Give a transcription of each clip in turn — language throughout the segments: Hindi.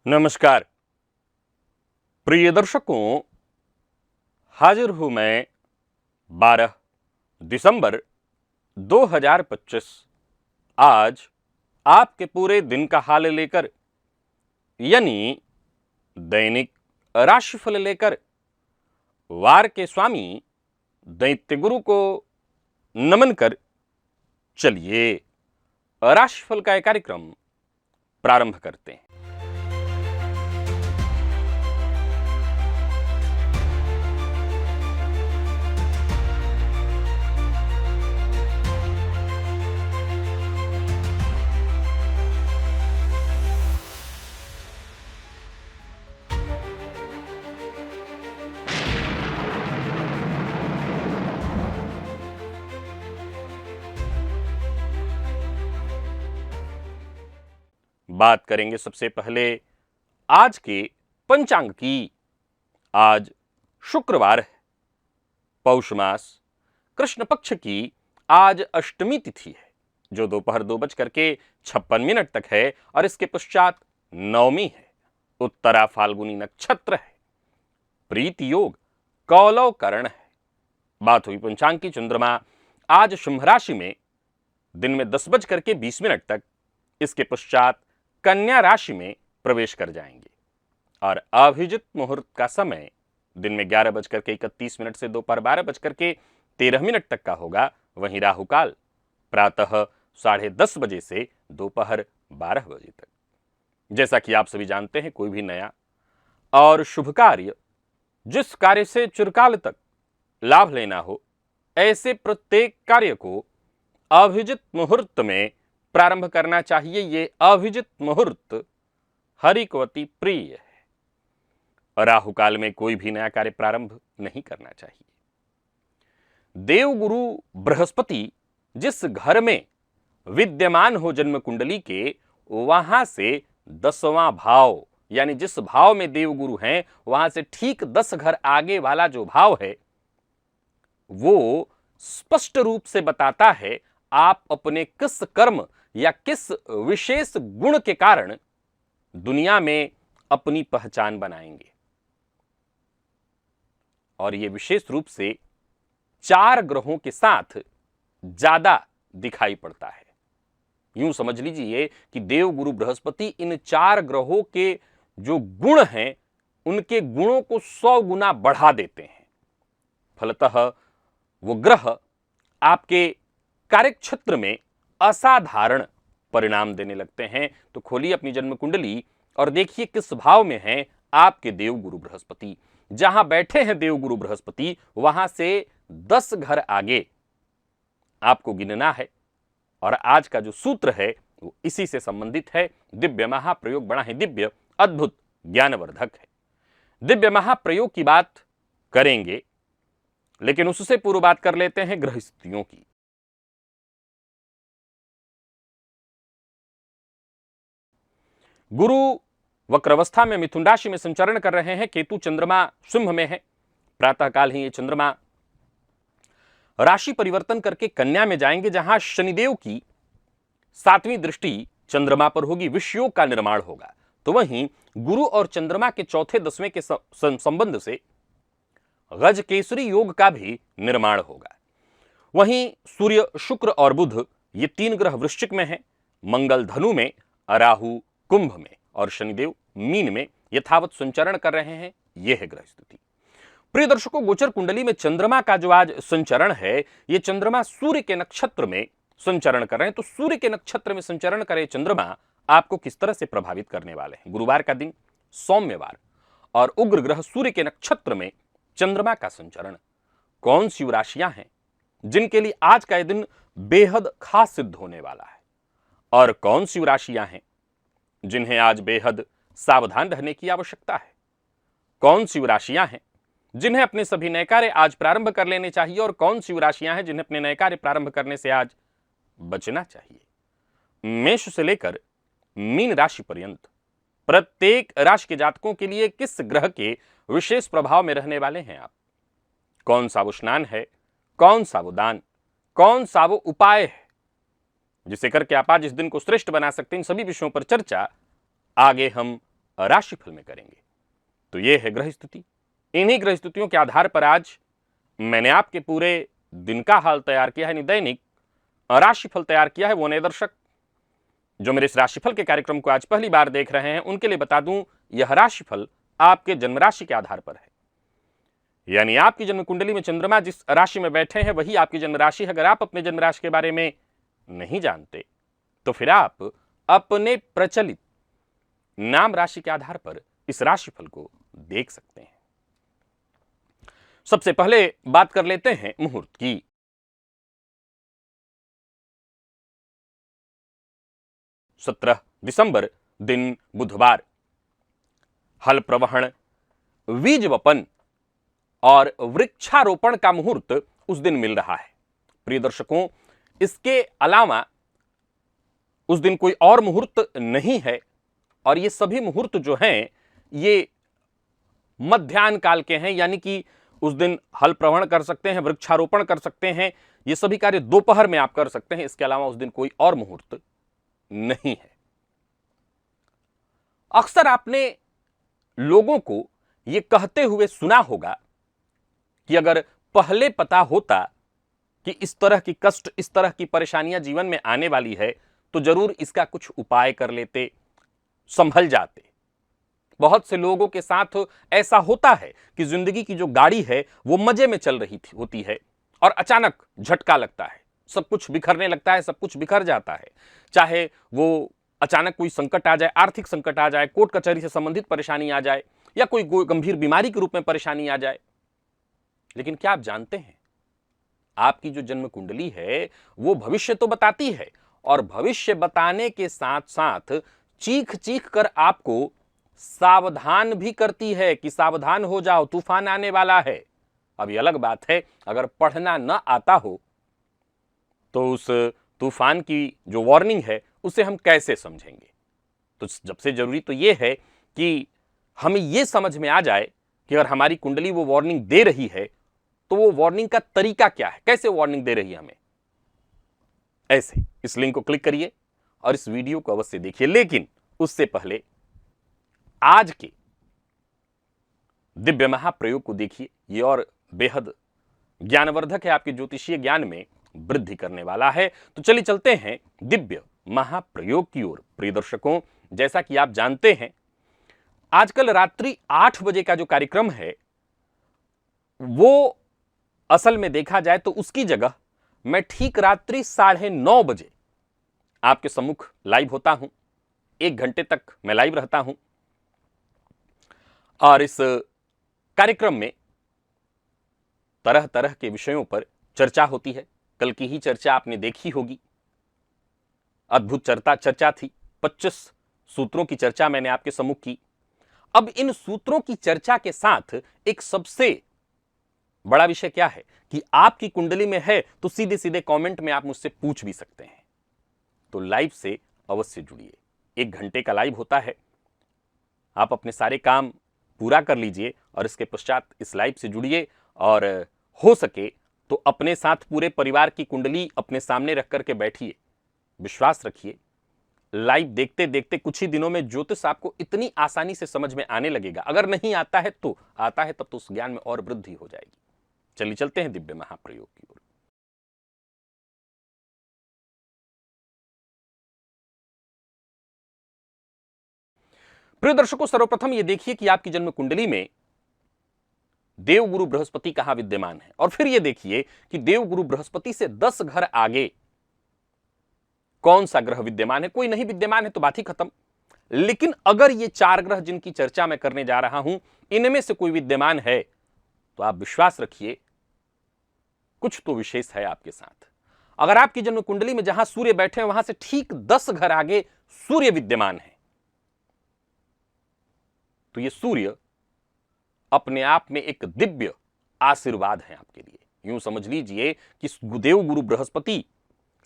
नमस्कार प्रिय दर्शकों, हाजिर हूं मैं 12 दिसंबर 2025 आज आपके पूरे दिन का हाल लेकर, यानी दैनिक राशिफल लेकर वार के स्वामी दैत्य गुरु को नमन कर चलिए राशिफल का यह कार्यक्रम प्रारंभ करते हैं। बात करेंगे सबसे पहले आज के पंचांग की। आज शुक्रवार है, पौष मास कृष्ण पक्ष की आज अष्टमी तिथि है, जो दोपहर 2:56 तक है और इसके पश्चात नवमी है। उत्तरा फाल्गुनी नक्षत्र है। प्रीति योग कौलव करण है। बात हुई पंचांग की। चंद्रमा आज सिंह राशि में दिन में 10:20 तक, इसके पश्चात कन्या राशि में प्रवेश कर जाएंगे और अभिजित मुहूर्त का समय दिन में 11:31 से दोपहर 12:13 तक का होगा। वहीं राहुकाल प्रातः 10:30 बजे से दोपहर 12 बजे तक। जैसा कि आप सभी जानते हैं, कोई भी नया और शुभ कार्य, जिस कार्य से चिरकाल तक लाभ लेना हो, ऐसे प्रत्येक कार्य को अभिजित मुहूर्त में प्रारंभ करना चाहिए। ये अभिजित मुहूर्त हरि को अति प्रिय है। राहुकाल में कोई भी नया कार्य प्रारंभ नहीं करना चाहिए। देवगुरु बृहस्पति जिस घर में विद्यमान हो जन्म कुंडली के, वहां से 10वां भाव, यानी जिस भाव में देवगुरु हैं, वहां से ठीक 10 घर आगे वाला जो भाव है, वो स्पष्ट रूप से बताता है आप अपने किस कर्म या किस विशेष गुण के कारण दुनिया में अपनी पहचान बनाएंगे। और यह विशेष रूप से 4 ग्रहों के साथ ज्यादा दिखाई पड़ता है। यूं समझ लीजिए कि देवगुरु बृहस्पति इन 4 ग्रहों के जो गुण हैं, उनके गुणों को 100 गुना बढ़ा देते हैं। फलतः वो ग्रह आपके कार्यक्षेत्र में असाधारण परिणाम देने लगते हैं। तो खोलिए अपनी जन्म कुंडली और देखिए किस भाव में हैं आपके देवगुरु बृहस्पति। जहां बैठे हैं देवगुरु बृहस्पति, वहां से 10 घर आगे आपको गिनना है। और आज का जो सूत्र है वो इसी से संबंधित है। दिव्य महाप्रयोग बड़ा ही दिव्य, अद्भुत, ज्ञानवर्धक है। दिव्य महाप्रयोग की बात करेंगे, लेकिन उससे पूर्व बात कर लेते हैं ग्रह स्थितियों की। गुरु वक्रावस्था में मिथुन राशि में संचरण कर रहे हैं। केतु चंद्रमा सिंह में है। प्रातःकाल ही ये चंद्रमा राशि परिवर्तन करके कन्या में जाएंगे, जहां शनिदेव की 7वीं दृष्टि चंद्रमा पर होगी। विषयोग का निर्माण होगा। तो वहीं गुरु और चंद्रमा के चौथे 10वें के संबंध से गज केसरी योग का भी निर्माण होगा। वहीं सूर्य, शुक्र और बुध, ये 3 ग्रह वृश्चिक में हैं। मंगल धनु में, राहु कुंभ में और शनिदेव मीन में यथावत संचरण कर रहे हैं। यह है ग्रह स्थिति। प्रिय दर्शकों, गोचर कुंडली में चंद्रमा का जो आज संचरण है, यह चंद्रमा सूर्य के नक्षत्र में संचरण कर रहे हैं। तो सूर्य के नक्षत्र में संचरण करे चंद्रमा आपको किस तरह से प्रभावित करने वाले हैं। गुरुवार का दिन, सौम्यवार, और उग्र ग्रह सूर्य के नक्षत्र में चंद्रमा का संचरण। कौन सी राशियां हैं जिनके लिए आज का यह दिन बेहद खास सिद्ध होने वाला है, और कौन सी राशियां हैं जिन्हें आज बेहद सावधान रहने की आवश्यकता है। कौन सी राशियां हैं जिन्हें अपने सभी नए कार्य आज प्रारंभ कर लेने चाहिए, और कौन सी राशियां हैं जिन्हें अपने नए कार्य प्रारंभ करने से आज बचना चाहिए। मेष से लेकर मीन राशि पर्यंत प्रत्येक राशि के जातकों के लिए किस ग्रह के विशेष प्रभाव में रहने वाले हैं आप। कौन सा वो स्नान है, कौन सा वो दान, कौन सा वो उपाय है जिसे करके आप आज इस दिन को श्रेष्ठ बना सकते हैं। इन सभी विषयों पर चर्चा आगे हम राशिफल में करेंगे। तो यह है ग्रह स्थिति। इन्हीं ग्रह स्थितियों के आधार पर आज मैंने आपके पूरे दिन का हाल तैयार किया है, दैनिक राशिफल तैयार किया है। वो नए दर्शक जो मेरे इस राशिफल के कार्यक्रम को आज पहली बार देख रहे हैं, उनके लिए बता दूं, यह राशिफल आपके जन्म राशि के आधार पर है। यानी आपकी जन्म कुंडली में चंद्रमा जिस राशि में बैठे हैं वही आपकी जन्म राशि है। अगर आप अपने जन्म राशि के बारे में नहीं जानते तो फिर आप अपने प्रचलित नाम राशि के आधार पर इस राशिफल को देख सकते हैं। सबसे पहले बात कर लेते हैं मुहूर्त की। सत्रह दिसंबर दिन बुधवार, हल प्रवहन, बीज वपन और वृक्षारोपण का मुहूर्त उस दिन मिल रहा है। प्रिय दर्शकों, इसके अलावा उस दिन कोई और मुहूर्त नहीं है और ये सभी मुहूर्त जो हैं ये मध्याह्न काल के हैं, यानी कि उस दिन हल प्रवहन कर सकते हैं, वृक्षारोपण कर सकते हैं, ये सभी कार्य दोपहर में आप कर सकते हैं। इसके अलावा उस दिन कोई और मुहूर्त नहीं है। अक्सर आपने लोगों को यह कहते हुए सुना होगा कि अगर पहले पता होता कि इस तरह की कष्ट, इस तरह की परेशानियां जीवन में आने वाली है तो जरूर इसका कुछ उपाय कर लेते, संभल जाते। बहुत से लोगों के साथ ऐसा होता है कि जिंदगी की जो गाड़ी है वो मजे में चल रही होती है और अचानक झटका लगता है, सब कुछ बिखरने लगता है, सब कुछ बिखर जाता है। चाहे वो अचानक कोई संकट आ जाए, आर्थिक संकट आ जाए, कोर्ट कचहरी से संबंधित परेशानी आ जाए या कोई गंभीर बीमारी के रूप में परेशानी आ जाए। लेकिन क्या आप जानते हैं, आपकी जो जन्म कुंडली है वो भविष्य तो बताती है और भविष्य बताने के साथ साथ चीख चीख कर आपको सावधान भी करती है कि सावधान हो जाओ, तूफान आने वाला है। अब ये अलग बात है अगर पढ़ना न आता हो तो उस तूफान की जो वार्निंग है उसे हम कैसे समझेंगे। तो सबसे जरूरी तो यह है कि हमें यह समझ में आ जाए कि अगर हमारी कुंडली वो वार्निंग दे रही है तो वो वार्निंग का तरीका क्या है, कैसे वार्निंग दे रही है हमें। ऐसे इस लिंक को क्लिक करिए और इस वीडियो को अवश्य देखिए। लेकिन उससे पहले आज के दिव्य महाप्रयोग को देखिए, ये और बेहद ज्ञानवर्धक है, आपके ज्योतिषीय ज्ञान में वृद्धि करने वाला है। तो चलिए चलते हैं दिव्य महाप्रयोग की ओर। प्रिय दर्शकों, जैसा कि आप जानते हैं आजकल रात्रि 8 बजे का जो कार्यक्रम है वो असल में देखा जाए तो उसकी जगह मैं ठीक रात्रि 9:30 बजे आपके सम्मुख लाइव होता हूं। 1 घंटे तक मैं लाइव रहता हूं और इस कार्यक्रम में तरह तरह के विषयों पर चर्चा होती है। कल की ही चर्चा आपने देखी होगी, अद्भुत चर्चा थी। 25 सूत्रों की चर्चा मैंने आपके सम्मुख की। अब इन सूत्रों की चर्चा के साथ एक सबसे बड़ा विषय क्या है कि आपकी कुंडली में है तो सीधे सीधे कमेंट में आप मुझसे पूछ भी सकते हैं। तो लाइव से अवश्य जुड़िए। 1 घंटे का लाइव होता है, आप अपने सारे काम पूरा कर लीजिए और इसके पश्चात इस लाइव से जुड़िए और हो सके तो अपने साथ पूरे परिवार की कुंडली अपने सामने रख करके बैठिए। विश्वास रखिए, लाइव देखते देखते कुछ ही दिनों में ज्योतिष आपको इतनी आसानी से समझ में आने लगेगा। अगर नहीं आता है तो आता है, तब तो उस ज्ञान में और वृद्धि हो जाएगी। चलिए चलते हैं दिव्य महाप्रयोग की ओर। प्रिय दर्शकों, सर्वप्रथम यह देखिए कि आपकी जन्म कुंडली में देवगुरु बृहस्पति कहां विद्यमान है और फिर यह देखिए कि देवगुरु बृहस्पति से 10 घर आगे कौन सा ग्रह विद्यमान है। कोई नहीं विद्यमान है तो बात ही खत्म। लेकिन अगर ये 4 ग्रह जिनकी चर्चा मैं करने जा रहा हूं इनमें से कोई विद्यमान है तो आप विश्वास रखिए कुछ तो विशेष है आपके साथ। अगर आपकी जन्म कुंडली में जहां सूर्य बैठे हैं वहां से ठीक 10 घर आगे सूर्य विद्यमान है तो यह सूर्य अपने आप में एक दिव्य आशीर्वाद है आपके लिए। यूं समझ लीजिए कि देवगुरु बृहस्पति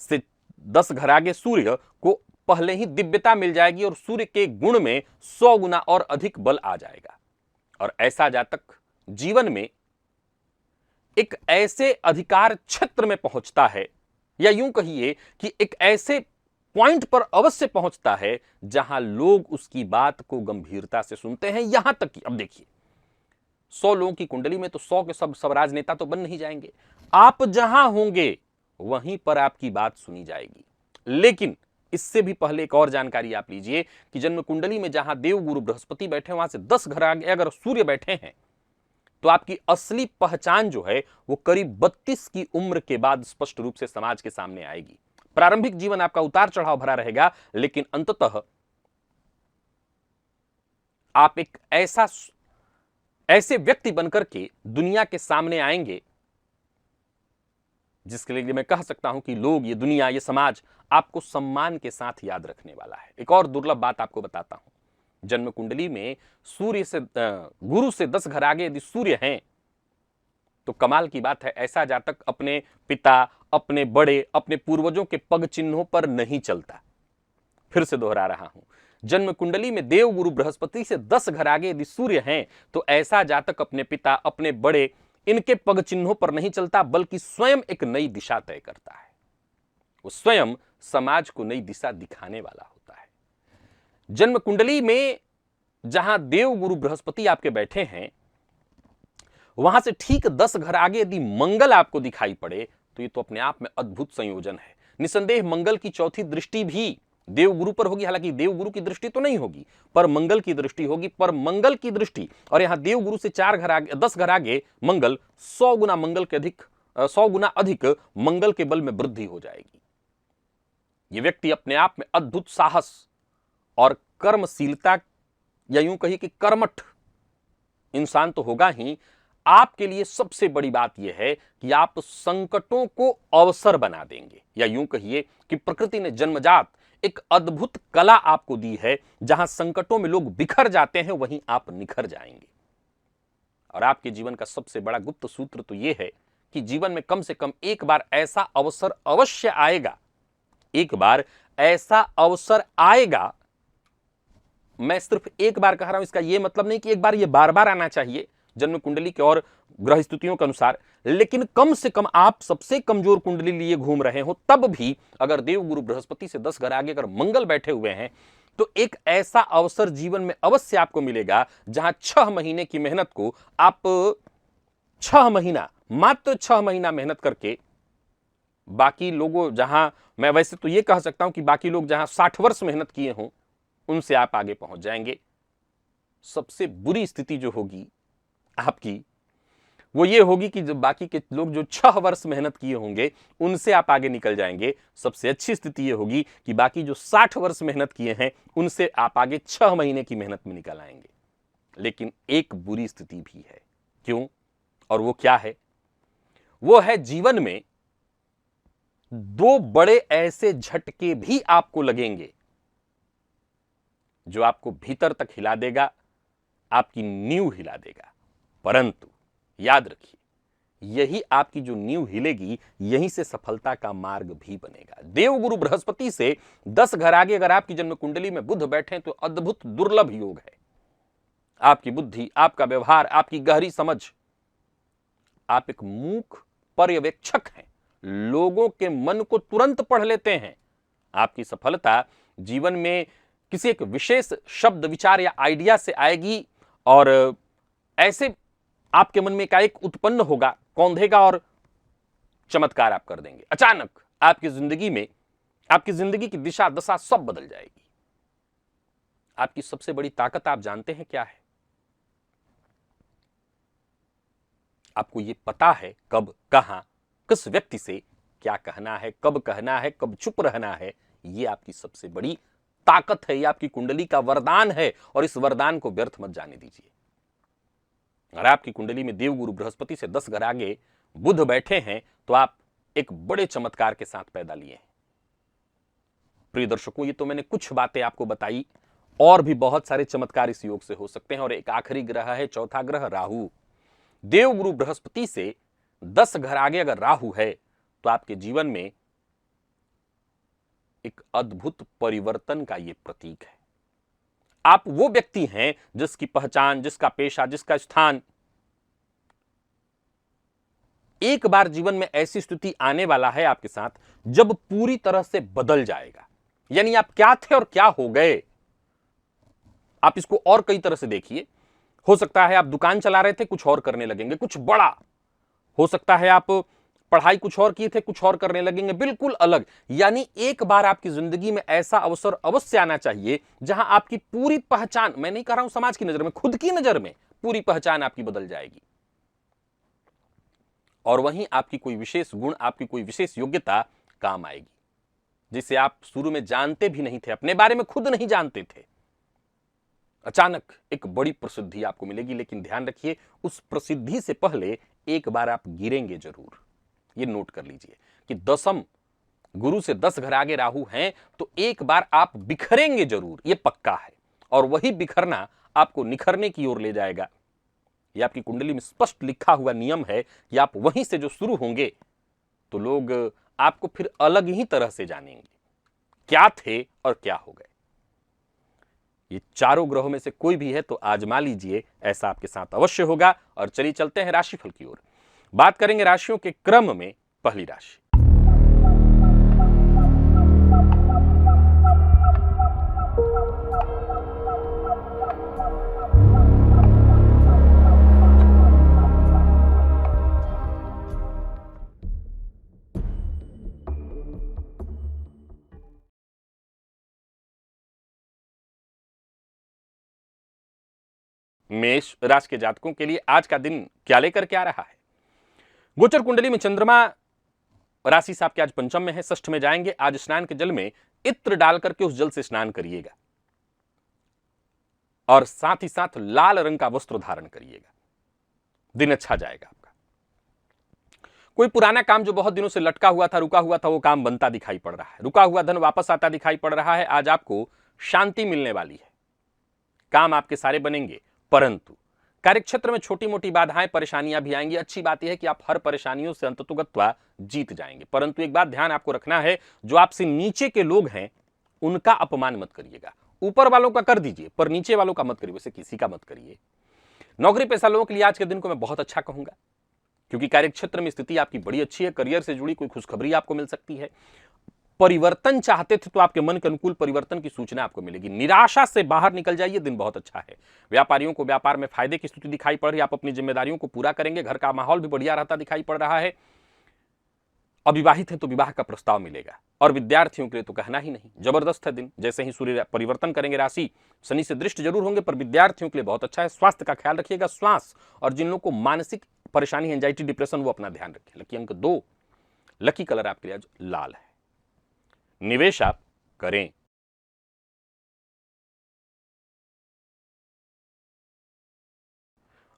से 10 घर आगे सूर्य को पहले ही दिव्यता मिल जाएगी और सूर्य के गुण में 100 गुना और अधिक बल आ जाएगा। और ऐसा जातक जीवन में एक ऐसे अधिकार क्षेत्र में पहुंचता है, या यूं कहिए कि एक ऐसे पॉइंट पर अवश्य पहुंचता है जहां लोग उसकी बात को गंभीरता से सुनते हैं। यहां तक कि अब देखिए, 100 लोगों की कुंडली में तो 100 के सब राजनेता तो बन नहीं जाएंगे। आप जहां होंगे वहीं पर आपकी बात सुनी जाएगी। लेकिन इससे भी पहले एक और जानकारी आप लीजिए कि जन्म कुंडली में जहां देवगुरु बृहस्पति बैठे, वहां से 10 घर आगे अगर सूर्य बैठे हैं तो आपकी असली पहचान जो है वो करीब 32 की उम्र के बाद स्पष्ट रूप से समाज के सामने आएगी। प्रारंभिक जीवन आपका उतार चढ़ाव भरा रहेगा, लेकिन अंततः आप एक ऐसे व्यक्ति बनकर के दुनिया के सामने आएंगे जिसके लिए मैं कह सकता हूं कि लोग, ये दुनिया, ये समाज आपको सम्मान के साथ याद रखने वाला है। एक और दुर्लभ बात आपको बताता हूं। जन्म कुंडली में सूर्य से गुरु से 10 घर आगे यदि सूर्य हैं तो कमाल की बात है, ऐसा जातक अपने पिता, अपने बड़े, अपने पूर्वजों के पग चिन्हों पर नहीं चलता। फिर से दोहरा रहा हूं, जन्म कुंडली में देव गुरु बृहस्पति से 10 घर आगे यदि सूर्य हैं तो ऐसा जातक अपने पिता, अपने बड़े, इनके पग चिन्हों पर नहीं चलता, बल्कि स्वयं एक नई दिशा तय करता है। वो स्वयं समाज को नई दिशा दिखाने वाला होता है। जन्म कुंडली में जहां देव गुरु बृहस्पति आपके बैठे हैं, वहां से ठीक 10 घर आगे यदि मंगल आपको दिखाई पड़े तो ये तो अपने आप में अद्भुत संयोजन है। निसंदेह मंगल की चौथी दृष्टि भी देवगुरु पर होगी। हालांकि देवगुरु की दृष्टि तो नहीं होगी, पर मंगल की दृष्टि होगी। पर मंगल की दृष्टि, और यहां देवगुरु से 4 घर आगे, 10 घर आगे मंगल, 100 गुना मंगल के अधिक, 100 गुना अधिक मंगल के बल में वृद्धि हो जाएगी। यह व्यक्ति अपने आप में अद्भुत साहस और कर्मशीलता, या यूं कहिए कि कर्मठ इंसान तो होगा ही। आपके लिए सबसे बड़ी बात यह है कि आप संकटों को अवसर बना देंगे, या यूं कहिए कि प्रकृति ने जन्मजात एक अद्भुत कला आपको दी है। जहां संकटों में लोग बिखर जाते हैं, वहीं आप निखर जाएंगे। और आपके जीवन का सबसे बड़ा गुप्त सूत्र तो यह है कि जीवन में कम से कम एक बार ऐसा अवसर अवश्य आएगा, एक बार ऐसा अवसर आएगा। मैं सिर्फ एक बार कह रहा हूं, इसका यह मतलब नहीं कि एक बार यह बार बार आना चाहिए जन्म कुंडली के और ग्रह स्थितियों के अनुसार, लेकिन कम से कम आप सबसे कमजोर कुंडली लिए घूम रहे हो, तब भी अगर देवगुरु बृहस्पति से 10 घर आगे अगर मंगल बैठे हुए हैं तो एक ऐसा अवसर जीवन में अवश्य आपको मिलेगा जहां 6 महीने की मेहनत को आप 6 महीना, मात्र 6 महीना मेहनत करके, बाकी लोगों जहां, मैं वैसे तो यह कह सकता हूं कि बाकी लोग जहां 60 वर्ष मेहनत किए हों उनसे आप आगे पहुंच जाएंगे। सबसे बुरी स्थिति जो होगी आपकी, वो ये होगी कि जब बाकी के लोग जो 6 वर्ष मेहनत किए होंगे उनसे आप आगे निकल जाएंगे। सबसे अच्छी स्थिति ये होगी कि बाकी जो 60 वर्ष मेहनत किए हैं उनसे आप आगे 6 महीने की मेहनत में निकल आएंगे। लेकिन एक बुरी स्थिति भी है। क्यों? और वो क्या है? वो है जीवन में 2 बड़े ऐसे झटके भी आपको लगेंगे जो आपको भीतर तक हिला देगा, आपकी नींव हिला देगा। परंतु याद रखिए, यही आपकी जो नींव हिलेगी, यहीं से सफलता का मार्ग भी बनेगा। देवगुरु बृहस्पति से 10 घर आगे अगर आपकी जन्म कुंडली में बुध बैठे तो अद्भुत दुर्लभ योग है। आपकी बुद्धि, आपका व्यवहार, आपकी गहरी समझ, आप एक मूक पर्यवेक्षक हैं, लोगों के मन को तुरंत पढ़ लेते हैं। आपकी सफलता जीवन में किसी एक विशेष शब्द, विचार या आइडिया से आएगी और ऐसे आपके मन में एकाएक उत्पन्न होगा, कौंधेगा और चमत्कार आप कर देंगे। अचानक आपकी जिंदगी में, आपकी जिंदगी की दिशा दशा सब बदल जाएगी। आपकी सबसे बड़ी ताकत आप जानते हैं क्या है? आपको यह पता है कब, कहां, किस व्यक्ति से क्या कहना है, कब कहना है, कब चुप रहना है। यह आपकी सबसे बड़ी ताकत है, यह आपकी कुंडली का वरदान है, और इस वरदान को व्यर्थ मत जाने दीजिए। अगर आपकी कुंडली में देवगुरु बृहस्पति से 10 घर आगे बुध बैठे हैं तो आप एक बड़े चमत्कार के साथ पैदा लिए हैं। प्रिय दर्शकों, ये तो मैंने कुछ बातें आपको बताई, और भी बहुत सारे चमत्कार इस योग से हो सकते हैं। और एक आखिरी ग्रह है, चौथा ग्रह राहु। देवगुरु बृहस्पति से 10 घर आगे अगर राहु है तो आपके जीवन में एक अद्भुत परिवर्तन का यह प्रतीक है। आप वो व्यक्ति हैं जिसकी पहचान, जिसका पेशा, जिसका स्थान, एक बार जीवन में ऐसी स्थिति आने वाला है आपके साथ जब पूरी तरह से बदल जाएगा। यानी आप क्या थे और क्या हो गए। आप इसको और कई तरह से देखिए। हो सकता है आप दुकान चला रहे थे, कुछ और करने लगेंगे, कुछ बड़ा। हो सकता है आप पढ़ाई कुछ और किए थे, कुछ और करने लगेंगे, बिल्कुल अलग। यानी एक बार आपकी जिंदगी में ऐसा अवसर अवश्य आना चाहिए जहां आपकी पूरी पहचान, मैं नहीं कह रहा हूं समाज की नजर में, खुद की नजर में पूरी पहचान आपकी बदल जाएगी और वहीं आपकी कोई विशेष गुण, आपकी कोई विशेष योग्यता काम आएगी जिसे आप शुरू में जानते भी नहीं थे, अपने बारे में खुद नहीं जानते थे। अचानक एक बड़ी प्रसिद्धि आपको मिलेगी, लेकिन ध्यान रखिए उस प्रसिद्धि से पहले एक बार आप गिरेंगे जरूर। ये नोट कर लीजिए कि दसम गुरु से 10 घर आगे राहु हैं, तो एक बार आप बिखरेंगे जरूर, ये पक्का है। और वही बिखरना आपको निखरने की ओर ले जाएगा। यह आपकी कुंडली में स्पष्ट लिखा हुआ नियम है कि आप वहीं से जो शुरू होंगे तो लोग आपको फिर अलग ही तरह से जानेंगे, क्या थे और क्या हो गए। ये चारों ग्रहों में से कोई भी है तो आजमा लीजिए, ऐसा आपके साथ अवश्य होगा। और चलिए चलते हैं राशिफल की ओर। बात करेंगे राशियों के क्रम में। पहली राशि मेष राशि के जातकों के लिए आज का दिन क्या लेकर के आ रहा है। गोचर कुंडली में चंद्रमा राशि से आपके आज पंचम में है, षष्ठ में जाएंगे। आज स्नान के जल में इत्र डाल करके उस जल से स्नान करिएगा और साथ ही साथ लाल रंग का वस्त्र धारण करिएगा। दिन अच्छा जाएगा आपका। कोई पुराना काम जो बहुत दिनों से लटका हुआ था, रुका हुआ था, वो काम बनता दिखाई पड़ रहा है। रुका हुआ धन वापस आता दिखाई पड़ रहा है। आज आपको शांति मिलने वाली है, काम आपके सारे बनेंगे। परंतु कार्यक्षेत्र में छोटी मोटी बाधाएं, परेशानियां भी आएंगी। अच्छी बात यह है कि आप हर परेशानियों से अंततोगत्वा जीत जाएंगे। परंतु एक बात ध्यान आपको रखना है, जो आपसे नीचे के लोग हैं उनका अपमान मत करिएगा। ऊपर वालों का कर दीजिए पर नीचे वालों का मत करिए, वैसे किसी का मत करिए। नौकरी पेशा लोगों के लिए आज के दिन को मैं बहुत अच्छा कहूंगा, क्योंकि कार्यक्षेत्र में स्थिति आपकी बड़ी अच्छी है। करियर से जुड़ी कोई खुशखबरी आपको मिल सकती है। परिवर्तन चाहते थे तो आपके मन के अनुकूल परिवर्तन की सूचना आपको मिलेगी। निराशा से बाहर निकल जाइए, दिन बहुत अच्छा है। व्यापारियों को व्यापार में फायदे की स्थिति दिखाई पड़ रही है। आप अपनी जिम्मेदारियों को पूरा करेंगे। घर का माहौल भी बढ़िया रहता दिखाई पड़ रहा है। अविवाहित है तो विवाह का प्रस्ताव मिलेगा और विद्यार्थियों के लिए तो कहना ही नहीं, जबरदस्त है दिन। जैसे ही सूर्य परिवर्तन करेंगे राशि, शनि से दृष्ट जरूर होंगे पर विद्यार्थियों के लिए बहुत अच्छा है। स्वास्थ्य का ख्याल रखिएगा। श्वास और जिन लोगों को मानसिक परेशानी, एंजाइटी, डिप्रेशन, वो अपना ध्यान रखें। लकी अंक 2, लकी कलर आपके लिए आज लाल है। निवेश आप करें।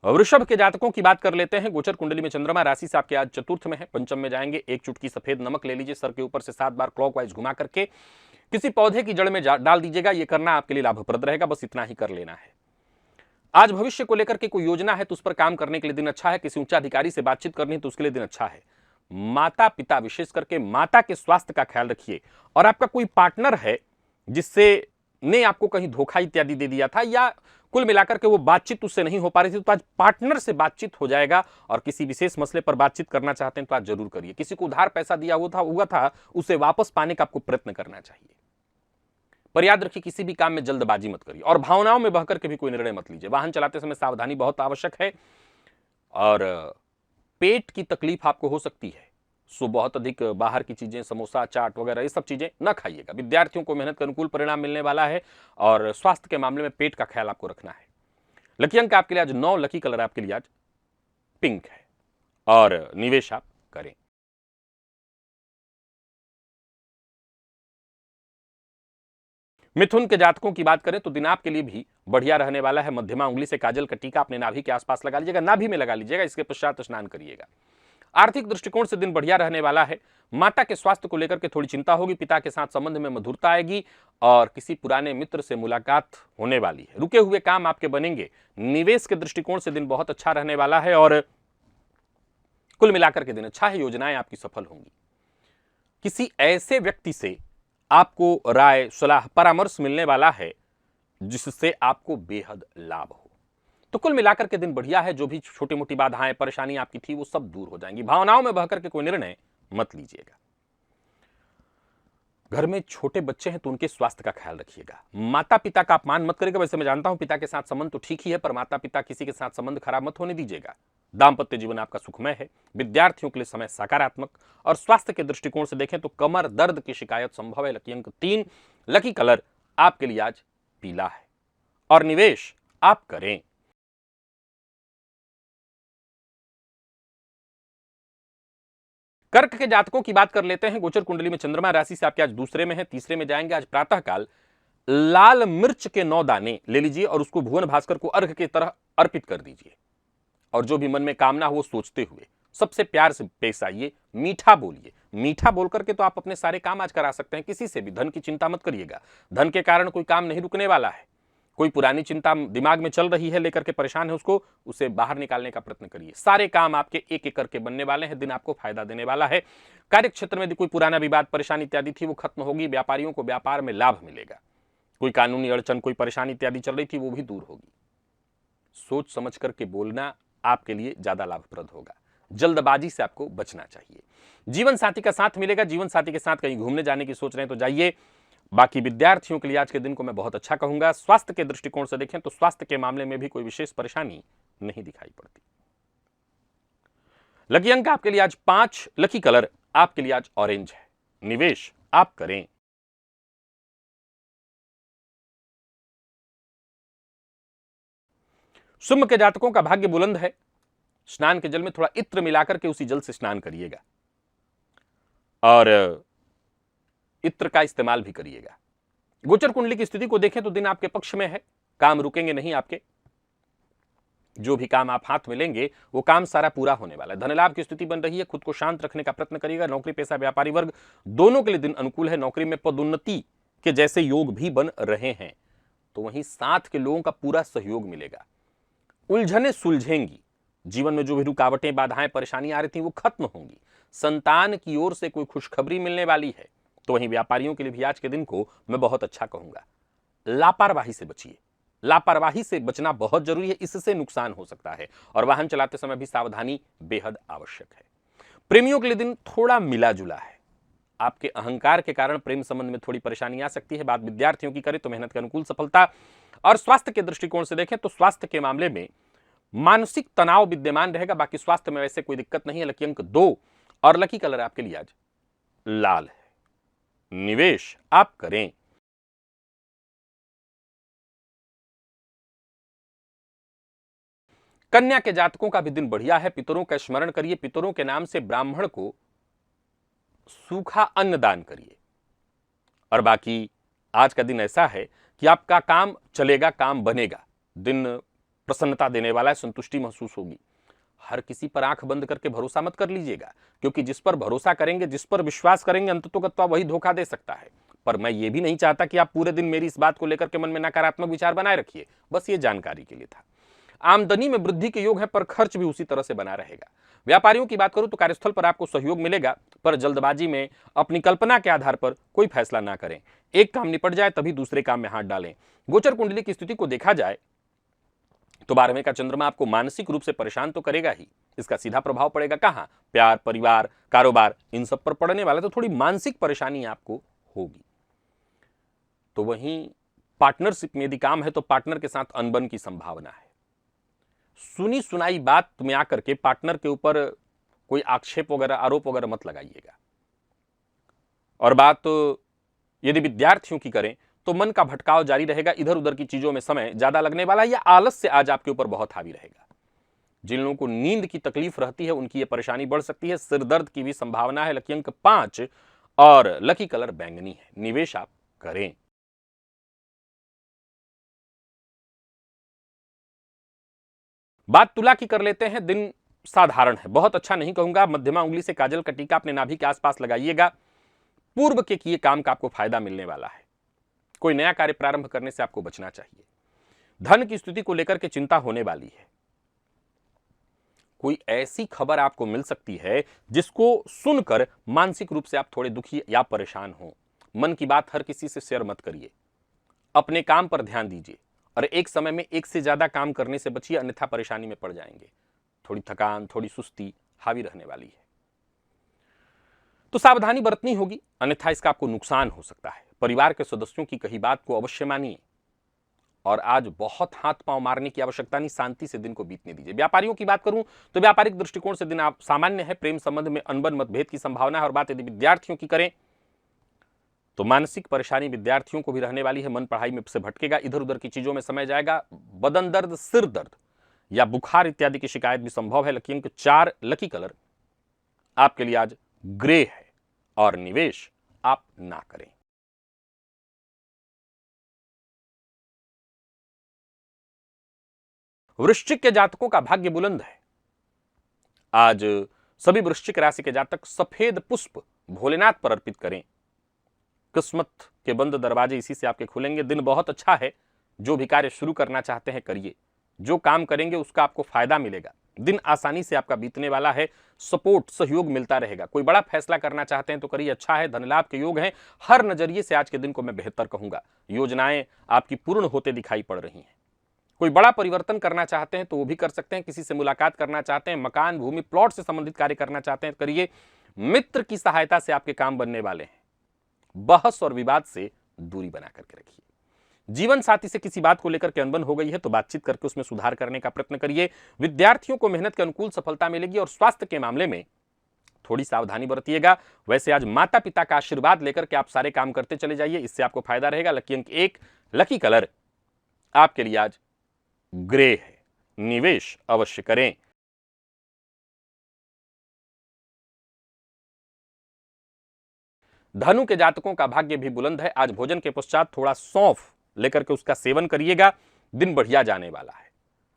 वृषभ के जातकों की बात कर लेते हैं। गोचर कुंडली में चंद्रमा राशि से आपके आज चतुर्थ में है, पंचम में जाएंगे। एक चुटकी सफेद नमक ले लीजिए, सर के ऊपर से 7 बार क्लॉकवाइज घुमा करके किसी पौधे की जड़ में डाल दीजिएगा। यह करना आपके लिए लाभप्रद रहेगा, बस इतना ही कर लेना है। आज भविष्य को लेकर के कोई योजना है तो उस पर काम करने के लिए दिन अच्छा है। किसी उच्चाधिकारी से बातचीत करनी है तो उसके लिए दिन अच्छा है। माता पिता, विशेष करके माता के स्वास्थ्य का ख्याल रखिए। और आपका कोई पार्टनर है जिससे ने आपको कहीं धोखा इत्यादि दे दिया था, या कुल मिलाकर के वो बातचीत उससे नहीं हो पा रही थी, तो आज पार्टनर से बातचीत हो जाएगा। और किसी विशेष मसले पर बातचीत करना चाहते हैं तो आज जरूर करिए। किसी को उधार पैसा दिया हुआ था उसे वापस पाने का आपको प्रयत्न करना चाहिए। पर याद रखिए, किसी भी काम में जल्दबाजी मत करिए और भावनाओं में बहकर के भी कोई निर्णय मत लीजिए। वाहन चलाते समय सावधानी बहुत आवश्यक है। और पेट की तकलीफ आपको हो सकती है, सो बहुत अधिक बाहर की चीजें, समोसा, चाट वगैरह ये सब चीजें न खाइएगा। विद्यार्थियों को मेहनत का अनुकूल परिणाम मिलने वाला है और स्वास्थ्य के मामले में पेट का ख्याल आपको रखना है। लकी अंक आपके लिए आज 9, लकी कलर आपके लिए आज पिंक है और निवेश आप करें। मिथुन के जातकों की बात करें तो दिन आपके लिए भी बढ़िया रहने वाला है। मध्यमा उंगली से काजल का टीका अपने नाभि के आसपास लगा लीजिएगा, नाभि में लगा लीजिएगा, इसके पश्चात स्नान करिएगा। आर्थिक दृष्टिकोण से दिन बढ़िया रहने वाला है। माता के स्वास्थ्य को लेकर के थोड़ी चिंता होगी। पिता के साथ संबंध में मधुरता आएगी और किसी पुराने मित्र से मुलाकात होने वाली है। रुके हुए काम आपके बनेंगे। निवेश के दृष्टिकोण से दिन बहुत अच्छा रहने वाला है और कुल मिलाकर के दिन अच्छा है। योजनाएं आपकी सफल होंगी। किसी ऐसे व्यक्ति से आपको राय, सलाह, परामर्श मिलने वाला है जिससे आपको बेहद लाभ हो। तो कुल मिलाकर के दिन बढ़िया है। जो भी छोटी मोटी बाधाएं, परेशानी आपकी थी, वो सब दूर हो जाएंगी। भावनाओं में बहकर के कोई निर्णय मत लीजिएगा। घर में छोटे बच्चे हैं तो उनके स्वास्थ्य का ख्याल रखिएगा। माता पिता का अपमान मत करिएगा। वैसे मैं जानता हूं पिता के साथ संबंध तो ठीक ही है, पर माता पिता किसी के साथ संबंध खराब मत होने दीजिएगा। दाम्पत्य जीवन आपका सुखमय है। विद्यार्थियों के लिए समय सकारात्मक। और स्वास्थ्य के दृष्टिकोण से देखें तो कमर दर्द की शिकायत संभव है। लकी अंक 3। लकी कलर आपके लिए आज पीला है। और निवेश आप करें कर्क के जातकों की बात कर लेते हैं। गोचर कुंडली में चंद्रमा राशि से आपके आज दूसरे में है, तीसरे में जाएंगे। आज प्रातःकाल लाल मिर्च के 9 दाने ले लीजिए और उसको भुवन भास्कर को अर्घ की तरह अर्पित कर दीजिए। और जो भी मन में कामना हो वो सोचते हुए सबसे प्यार से पेश आइए, मीठा बोलिए। मीठा बोल करके तो आप अपने सारे काम आज करा सकते हैं किसी से भी। धन की चिंता मत करिएगा, धन के कारण कोई काम नहीं रुकने वाला है। कोई पुरानी चिंता दिमाग में चल रही है, लेकर के परेशान है, उसे बाहर निकालने का प्रयत्न करिए। सारे काम आपके एक एक करके बनने वाले हैं। दिन आपको फायदा देने वाला है। कार्य क्षेत्र में यदि कोई पुराना विवाद परेशानी इत्यादि थी वो खत्म होगी। व्यापारियों को व्यापार में लाभ मिलेगा। कोई कानूनी अड़चन, कोई परेशानी इत्यादि चल रही थी वो भी दूर होगी। सोच समझ करके बोलना आपके लिए ज्यादा लाभप्रद होगा। जल्दबाजी से आपको बचना चाहिए। जीवन साथी का साथ मिलेगा। जीवन साथी के साथ कहीं घूमने जाने की सोच रहे हैं तो जाइए। बाकी विद्यार्थियों के लिए आज के दिन को मैं बहुत अच्छा कहूंगा। स्वास्थ्य के दृष्टिकोण से देखें तो स्वास्थ्य के मामले में भी कोई विशेष परेशानी नहीं दिखाई पड़ती। लकी अंक आपके लिए आज 5। लकी कलर आपके लिए आज ऑरेंज है। निवेश आप करें सिंह के जातकों का भाग्य बुलंद है। स्नान के जल में थोड़ा इत्र मिलाकर के उसी जल से स्नान करिएगा और इत्र का इस्तेमाल भी करिएगा। गोचर कुंडली की स्थिति को देखें तो दिन आपके पक्ष में है। काम रुकेंगे नहीं आपके। जो भी काम आप हाथ में लेंगे वो काम सारा पूरा होने वाला है। धनलाभ की स्थिति बन रही है। खुद को शांत रखने का प्रयत्न करिएगा। नौकरी पेशा व्यापारी वर्ग दोनों के लिए दिन अनुकूल है। नौकरी में पदोन्नति के जैसे योग भी बन रहे हैं, तो वहीं साथ के लोगों का पूरा सहयोग मिलेगा। उलझने सुलझेंगी। जीवन में जो भी रुकावटें, बाधाएं, परेशानियां आ रही थी वो खत्म होंगी। संतान की ओर से कोई खुशखबरी मिलने वाली है। तो वहीं व्यापारियों के लिए भी आज के दिन को मैं बहुत अच्छा कहूंगा। लापरवाही से बचिए। लापरवाही से बचना बहुत जरूरी है, इससे नुकसान हो सकता है। और वाहन चलाते समय भी सावधानी बेहद आवश्यक है। प्रेमियों के लिए दिन थोड़ा मिला जुला है। आपके अहंकार के कारण प्रेम संबंध में थोड़ी परेशानी आ सकती है। बात विद्यार्थियों की करें तो मेहनत के अनुकूल सफलता। और स्वास्थ्य के दृष्टिकोण से देखें तो स्वास्थ्य के मामले में मानसिक तनाव विद्यमान रहेगा। बाकी स्वास्थ्य में वैसे कोई दिक्कत नहीं है। लकी अंक 2 और लकी कलर आपके लिए आज लाल है। निवेश आप करें कन्या के जातकों का भी दिन बढ़िया है। पितरों का स्मरण करिए। पितरों के नाम से ब्राह्मण को सूखा अन्न दान करिए। और बाकी आज का दिन ऐसा है कि आपका काम चलेगा, काम बनेगा। दिन प्रसन्नता देने वाला है, संतुष्टि महसूस होगी। हर किसी पर आंख बंद करके भरोसा मत कर लीजिएगा, क्योंकि जिस पर भरोसा करेंगे, जिस पर विश्वास करेंगे, अंततोगत्वा वही धोखा दे सकता है। पर मैं ये भी नहीं चाहता कि आप पूरे दिन मेरी इस बात को लेकर के मन में नकारात्मक विचार बनाए रखिए। बस ये जानकारी के लिए था। आमदनी में वृद्धि के योग है, पर खर्च भी उसी तरह से बना रहेगा। व्यापारियों की बात करूं तो कार्यस्थल पर आपको सहयोग मिलेगा, पर जल्दबाजी में अपनी कल्पना के आधार पर कोई फैसला ना करें। एक काम निपट जाए तभी दूसरे काम में हाथ डालें। गोचर कुंडली की स्थिति को देखा जाए तो 12वें का चंद्रमा आपको मानसिक रूप से परेशान तो करेगा ही। इसका सीधा प्रभाव पड़ेगा कहां? प्यार, परिवार, कारोबार, इन सब पर पड़ने वाला। तो थोड़ी मानसिक परेशानी आपको होगी। तो वहीं पार्टनरशिप में यदि काम है तो पार्टनर के साथ अनबन की संभावना है। सुनी सुनाई बात में आकर के पार्टनर के ऊपर कोई आक्षेप वगैरह, आरोप वगैरह मत लगाइएगा। और बात यदि विद्यार्थियों की करें तो मन का भटकाव जारी रहेगा। इधर उधर की चीजों में समय ज्यादा लगने वाला है, या आलस से आज आपके ऊपर बहुत हावी रहेगा। जिन लोगों को नींद की तकलीफ रहती है उनकी यह परेशानी बढ़ सकती है। सिर दर्द की भी संभावना है। लकी अंक 5 और लकी कलर बैंगनी है। निवेश आप करें बात तुला की कर लेते हैं। दिन साधारण है, बहुत अच्छा नहीं कहूंगा। मध्यमा उंगली से काजल का टीका अपने नाभि के आसपास लगाइएगा। पूर्व के किए काम का आपको फायदा मिलने वाला है। कोई नया कार्य प्रारंभ करने से आपको बचना चाहिए। धन की स्थिति को लेकर के चिंता होने वाली है। कोई ऐसी खबर आपको मिल सकती है जिसको सुनकर मानसिक रूप से आप थोड़े दुखी या परेशान हो। मन की बात हर किसी से शेयर मत करिए। अपने काम पर ध्यान दीजिए और एक समय में एक से ज्यादा काम करने से बचिए, अन्यथा परेशानी में पड़ जाएंगे। थोड़ी थकान, थोड़ी सुस्ती हावी रहने वाली है। तो सावधानी बरतनी होगी, अन्यथा इसका आपको नुकसान हो सकता है। परिवार के सदस्यों की कही बात को अवश्य मानिए और आज बहुत हाथ पांव मारने की आवश्यकता नहीं, शांति से दिन को बीतने दीजिए। व्यापारियों की बात करूं तो व्यापारिक दृष्टिकोण से दिन आप सामान्य है। प्रेम संबंध में अनबन मतभेद की संभावना है। और बात यदि विद्यार्थियों की करें तो मानसिक परेशानी विद्यार्थियों को भी रहने वाली है। मन पढ़ाई में से भटकेगा, इधर उधर की चीजों में समय जाएगा। बदन दर्द, सिर दर्द या बुखार इत्यादि की शिकायत भी संभव है। लकी अंक 4, लकी कलर आपके लिए आज ग्रे है और निवेश आप ना करें। वृश्चिक के जातकों का भाग्य बुलंद है। आज सभी वृश्चिक राशि के जातक सफेद पुष्प भोलेनाथ पर अर्पित करें। किस्मत के बंद दरवाजे इसी से आपके खुलेंगे। दिन बहुत अच्छा है। जो भी कार्य शुरू करना चाहते हैं करिए। जो काम करेंगे उसका आपको फायदा मिलेगा। दिन आसानी से आपका बीतने वाला है। सपोर्ट, सहयोग मिलता रहेगा। कोई बड़ा फैसला करना चाहते हैं तो करिए, अच्छा है। धन लाभ के योग हैं। हर नजरिए से आज के दिन को मैं बेहतर कहूंगा। योजनाएं आपकी पूर्ण होते दिखाई पड़ रही हैं। कोई बड़ा परिवर्तन करना चाहते हैं तो वो भी कर सकते हैं। किसी से मुलाकात करना चाहते हैं, मकान, भूमि, प्लॉट से संबंधित कार्य करना चाहते हैं, करिए। मित्र की सहायता से आपके काम बनने वाले हैं। बहस और विवाद से दूरी बना करके रखिए। जीवन साथी से किसी बात को लेकर के अनबन हो गई है तो बातचीत करके उसमें सुधार करने का प्रयत्न करिए। विद्यार्थियों को मेहनत के अनुकूल सफलता मिलेगी और स्वास्थ्य के मामले में थोड़ी सावधानी बरतिएगा। वैसे आज माता पिता का आशीर्वाद लेकर के आप सारे काम करते चले जाइए, इससे आपको फायदा रहेगा। लकी अंक 1, लकी कलर आपके लिए आज ग्रे है। निवेश अवश्य करें। धनु के जातकों का भाग्य भी बुलंद है। आज भोजन के पश्चात थोड़ा सौंफ लेकर के उसका सेवन करिएगा। दिन बढ़िया जाने वाला है।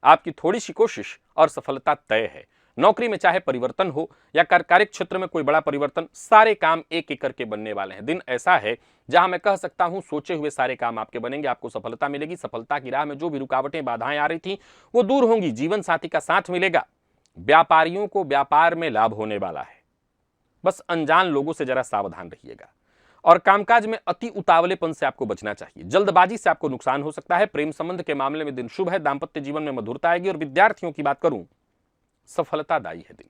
आपकी थोड़ी सी कोशिश और सफलता तय है। नौकरी में चाहे परिवर्तन हो या कार्य क्षेत्र में कोई बड़ा परिवर्तन, सारे काम एक एक करके बनने वाले हैं। दिन ऐसा है जहां मैं कह सकता हूं सोचे हुए सारे काम आपके बनेंगे। आपको सफलता मिलेगी। सफलता की राह में जो भी रुकावटें, बाधाएं आ रही थी वो दूर होंगी। जीवन साथी का साथ मिलेगा। व्यापारियों को व्यापार में लाभ होने वाला है। बस अनजान लोगों से जरा सावधान रहिएगा और कामकाज में अति उतावलेपन से आपको बचना चाहिए। जल्दबाजी से आपको नुकसान हो सकता है। प्रेम संबंध के मामले में दिन शुभ है। दांपत्य जीवन में मधुरता आएगी। और विद्यार्थियों की बात करूं, सफलतादायी है दिन।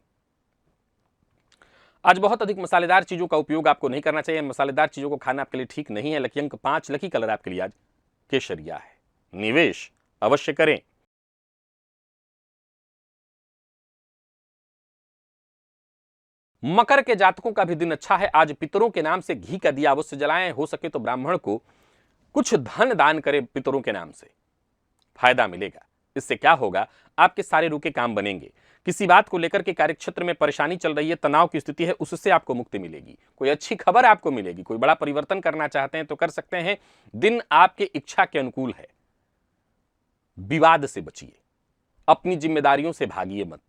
आज बहुत अधिक मसालेदार चीजों का उपयोग आपको नहीं करना चाहिए। मसालेदार चीजों को खाना आपके लिए ठीक नहीं है। लकी अंक 5, लकी कलर आपके लिए आज केसरिया है। निवेश अवश्य करें। मकर के जातकों का भी दिन अच्छा है। आज पितरों के नाम से घी का दिया अवश्य जलाएं। हो सके तो ब्राह्मण को कुछ धन दान करें। पितरों के नाम से फायदा मिलेगा। इससे क्या होगा, आपके सारे रुके काम बनेंगे। किसी बात को लेकर के कार्यक्षेत्र में परेशानी चल रही है, तनाव की स्थिति है, उससे आपको मुक्ति मिलेगी। कोई अच्छी खबर आपको मिलेगी। कोई बड़ा परिवर्तन करना चाहते हैं तो कर सकते हैं। दिन आपके इच्छा के अनुकूल है। विवाद से बचिए। अपनी जिम्मेदारियों से भागिए मत।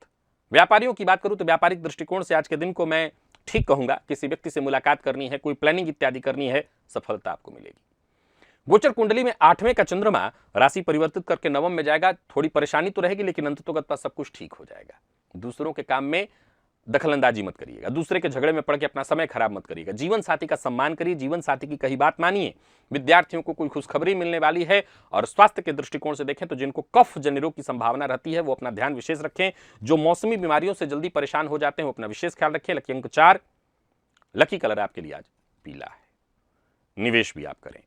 व्यापारियों की बात करूं तो व्यापारिक दृष्टिकोण से आज के दिन को मैं ठीक कहूंगा। किसी व्यक्ति से मुलाकात करनी है, कोई प्लानिंग इत्यादि करनी है, सफलता आपको मिलेगी। गोचर कुंडली में 8वें का चंद्रमा राशि परिवर्तित करके 9वें में जाएगा। थोड़ी परेशानी तो रहेगी लेकिन अंततोगत सब कुछ ठीक हो जाएगा। दूसरों के काम में दखलंदाजी मत करिएगा। दूसरे के झगड़े में पड़ के अपना समय खराब मत करिएगा। जीवन साथी का सम्मान करिए। जीवन साथी की कही बात मानिए। विद्यार्थियों को कोई खुशखबरी मिलने वाली है। और स्वास्थ्य के दृष्टिकोण से देखें तो जिनको कफ जन्य रोग की संभावना रहती है वो अपना ध्यान विशेष रखें। जो मौसमी बीमारियों से जल्दी परेशान हो जाते हैं वो अपना विशेष ख्याल रखें। लकी अंक 4, लकी कलर आपके लिए आज पीला है। निवेश भी आप करें।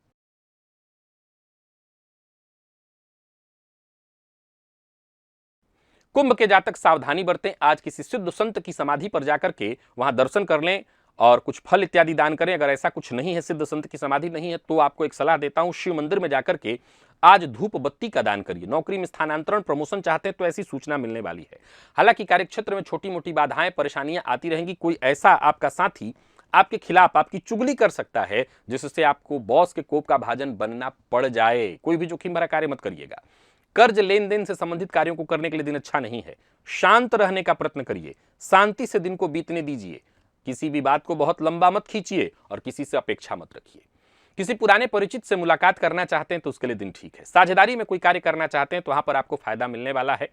कुंभ के जातक सावधानी बरतें। आज किसी सिद्ध संत की समाधि पर जाकर के वहां दर्शन कर लें और कुछ फल इत्यादि दान करें। अगर ऐसा कुछ नहीं है, सिद्ध संत की समाधि नहीं है, तो आपको एक सलाह देता हूं, शिव मंदिर में जाकर के आज धूप बत्ती का दान करिए। नौकरी में स्थानांतरण, प्रमोशन चाहते हैं तो ऐसी सूचना मिलने वाली है। हालांकि कार्यक्षेत्र में छोटी मोटी बाधाएं, परेशानियां आती रहेंगी। कोई ऐसा आपका साथी आपके खिलाफ आपकी चुगली कर सकता है जिससे आपको बॉस के कोप का भाजन बनना पड़ जाए। कोई भी जोखिम भरा कार्य मत करिएगा। कर्ज लेन देन से संबंधित कार्यों को करने के लिए दिन अच्छा नहीं है। शांत रहने का प्रयत्न करिए। शांति से दिन को बीतने दीजिए। किसी भी बात को बहुत लंबा मत खींचिए और किसी से अपेक्षा मत रखिए। किसी पुराने परिचित से मुलाकात करना चाहते हैं तो उसके लिए दिन ठीक है। साझेदारी में कोई कार्य करना चाहते हैं तो वहां पर आपको फायदा मिलने वाला है।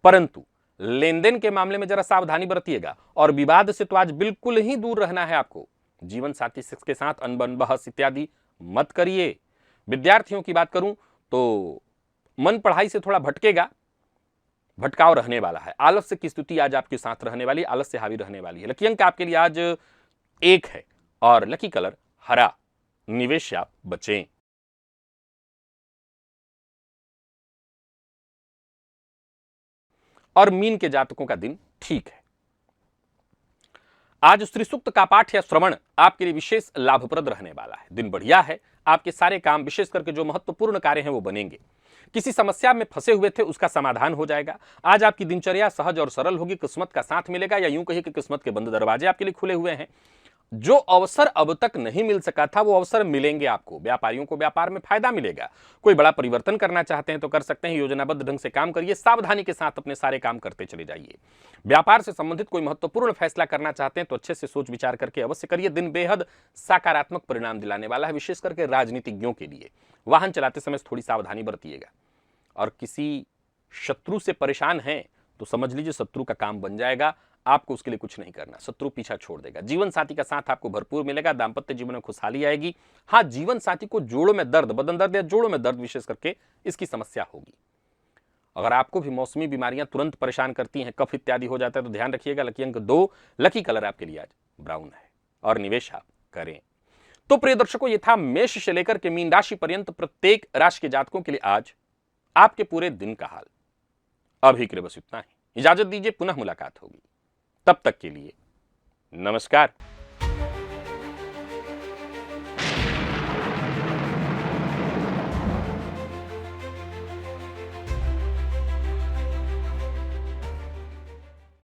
परंतु लेन देन के मामले में जरा सावधानी बरतिएगा और विवाद से तो आज बिल्कुल ही दूर रहना है आपको। जीवन साथी के साथ अनबन, बहस इत्यादि मत करिए। विद्यार्थियों की बात करूं तो मन पढ़ाई से थोड़ा भटकेगा, भटकाव रहने वाला है। आलस्य की स्थिति आज आपके साथ रहने वाली, आलस्य हावी रहने वाली है। लकी अंक आपके लिए आज 1 है और लकी कलर हरा। निवेश से आप बचें। और मीन के जातकों का दिन ठीक है। आज श्री सूक्त का पाठ या श्रवण आपके लिए विशेष लाभप्रद रहने वाला है। दिन बढ़िया है। आपके सारे काम, विशेष करके जो महत्वपूर्ण कार्य हैं, वो बनेंगे। किसी समस्या में फंसे हुए थे, उसका समाधान हो जाएगा। आज आपकी दिनचर्या सहज और सरल होगी। किस्मत का साथ मिलेगा, या यूं कहिए कि किस्मत के बंद दरवाजे आपके लिए खुले हुए हैं। जो अवसर अब तक नहीं मिल सका था, वो अवसर मिलेंगे आपको। व्यापारियों को व्यापार में फायदा मिलेगा। कोई बड़ा परिवर्तन करना चाहते हैं तो कर सकते हैं। योजनाबद्ध ढंग से काम करिए, सावधानी के साथ अपने सारे काम करते चले जाइए। व्यापार से संबंधित कोई महत्वपूर्ण फैसला करना चाहते हैं तो अच्छे से सोच विचार करके अवश्य करिए। दिन बेहद सकारात्मक परिणाम दिलाने वाला है, विशेष करके राजनीतिज्ञों के लिए। वाहन चलाते समय थोड़ी सावधानी बरतिएगा। और किसी शत्रु से परेशान हैं तो समझ लीजिए शत्रु का काम बन जाएगा। आपको उसके लिए कुछ नहीं करना, शत्रु पीछा छोड़ देगा। जीवन साथी का साथ आपको भरपूर मिलेगा। दांपत्य जीवन में खुशहाली आएगी। हाँ, जीवन साथी को जोड़ों में दर्द, बदन दर्द या जोड़ों में दर्द विशेष करके इसकी समस्या होगी। अगर आपको भी मौसमी बीमारियां तुरंत परेशान करती हैं, कफ इत्यादि हो जाता है, तो ध्यान रखिएगा। लकी अंक 2, लकी कलर आपके लिए आज ब्राउन है और निवेश आप करें। तो प्रिय दर्शकों, ये था मेष से लेकर के मीन राशि पर्यंत प्रत्येक राशि के जातकों के लिए आज आपके पूरे दिन का हाल। अभी के लिए बस इतना ही। इजाजत दीजिए, पुनः मुलाकात होगी। तब तक के लिए नमस्कार।